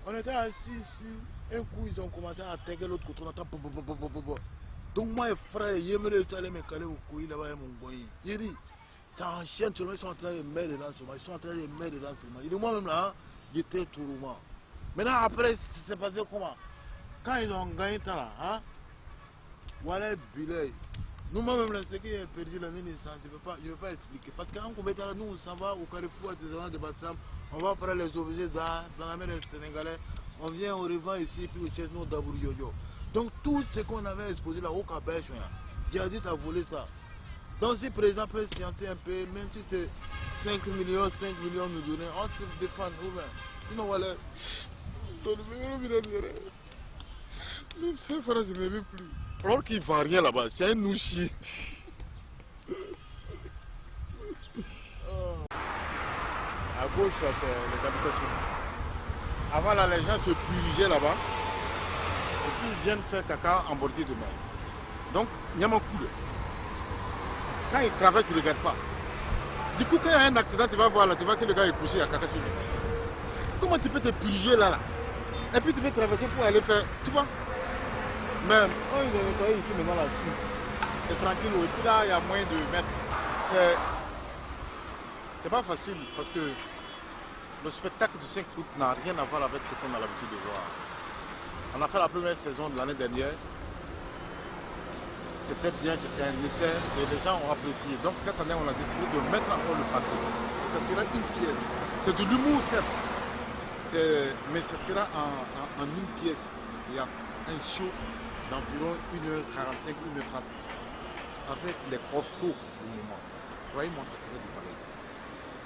On était assis ici, un coup ils ont commencé à attaquer l'autre côté, on entend donc moi et frère, je me suis allé me caler au couille là-bas et mon boy. J'ai dit, ça enchaîne seulement, ils sont en train de mettre dedans seulement, ils sont en train de mettre dedans seulement. Il dit moi-même là, j'étais tout roulement. Maintenant après, c'est passé comment? Quand ils ont gagné ça là, hein? Voilà, billet. Nous même là, ce qui est perdu la nuit, je ne peux pas expliquer. Parce qu'en Koubeta, nous on s'en va au Carrefour artisanal de Bassam, on va prendre les objets d'art dans la mer des Sénégalais, on vient, on revend ici, puis on cherche nos Dabour Yoyo. Donc tout ce qu'on avait exposé là au Cabèche, j'ai dit à voler ça. Donc si le président peut scienter un peu, même si c'est 5 millions nous donner, on se défend nous-mêmes. Sinon voilà, même ça, je ne veux plus. Alors qu'il ne vend rien là-bas, c'est un nouchi. À gauche, c'est les habitations. Avant là, les gens se purgeaient là-bas. Et puis ils viennent faire caca en bordure de mer. Donc, il y a mon coup. Quand ils traversent, ils ne regardent pas. Du coup, quand il y a un accident, tu vas voir là, tu vois que le gars est couché à caca sur lui. Comment tu peux te purger là? Et puis tu peux traverser pour aller faire. Tu vois? Mais quand ils ont nettoyé ici maintenant là, c'est tranquille. Et puis là, il y a moyen de mettre. C'est pas facile parce que le spectacle du 5 août n'a rien à voir avec ce qu'on a l'habitude de voir. On a fait la première saison de l'année dernière. C'était bien, c'était un essai et les gens ont apprécié. Donc cette année, on a décidé de mettre encore le paquet. Ça sera une pièce. C'est de l'humour, certes. Mais ça sera en une pièce. Il y a un show d'environ 1h45, 1h30 avec les costauds du moment. Croyez-moi, ça serait du palais.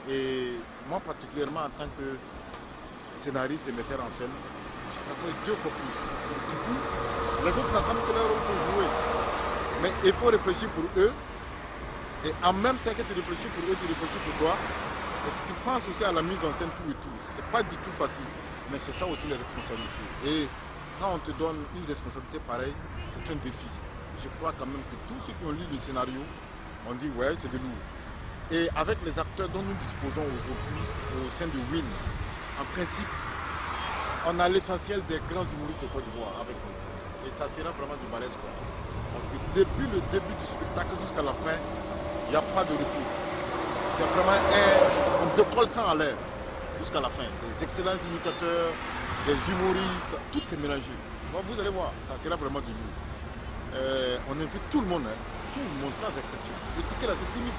Et moi particulièrement en tant que scénariste et metteur en scène, je travaille 2 fois plus. Donc, du coup, les autres n'attendent que leur rôle pour jouer. Mais il faut réfléchir pour eux. Et en même temps que tu réfléchis pour eux, tu réfléchis pour toi. Et tu penses aussi à la mise en scène tout et tout. C'est pas du tout facile. Mais c'est ça aussi les responsabilités. Et quand on te donne une responsabilité pareille, c'est un défi. Je crois quand même que tous ceux qui ont lu le scénario, on dit ouais, c'est de lourd. Et avec les acteurs dont nous disposons aujourd'hui au sein de WIN, en principe, on a l'essentiel des grands humoristes de Côte d'Ivoire avec nous. Et ça sera vraiment du balèze quoi. Parce que depuis le début du spectacle jusqu'à la fin, il n'y a pas de retour. C'est vraiment on décolle ça en l'air jusqu'à la fin. Des excellents imitateurs, des humoristes, tout est mélangé. Bon, vous allez voir, ça sera vraiment du lourd. On invite tout le monde, hein. Tout le monde, sans exception. Le ticket là c'est 10 000.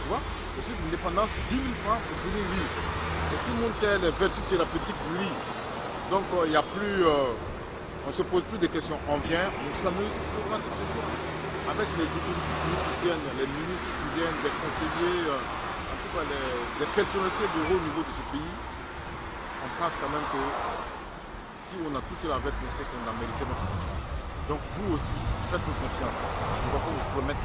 Tu vois, le chiffre d'indépendance, 10 000 francs pour venir rire. Et tout le monde sait les vertus thérapeutiques du rire. Donc il n'y a plus, on ne se pose plus de questions. On vient, on s'amuse, on rentre ce choix. Avec les autorités qui nous soutiennent, les ministres qui viennent, les conseillers, en tout cas les personnalités de haut niveau de ce pays, on pense quand même que si on a tout cela avec nous, c'est qu'on a mérité notre confiance. Donc vous aussi, faites-nous confiance. On va pas vous promettre.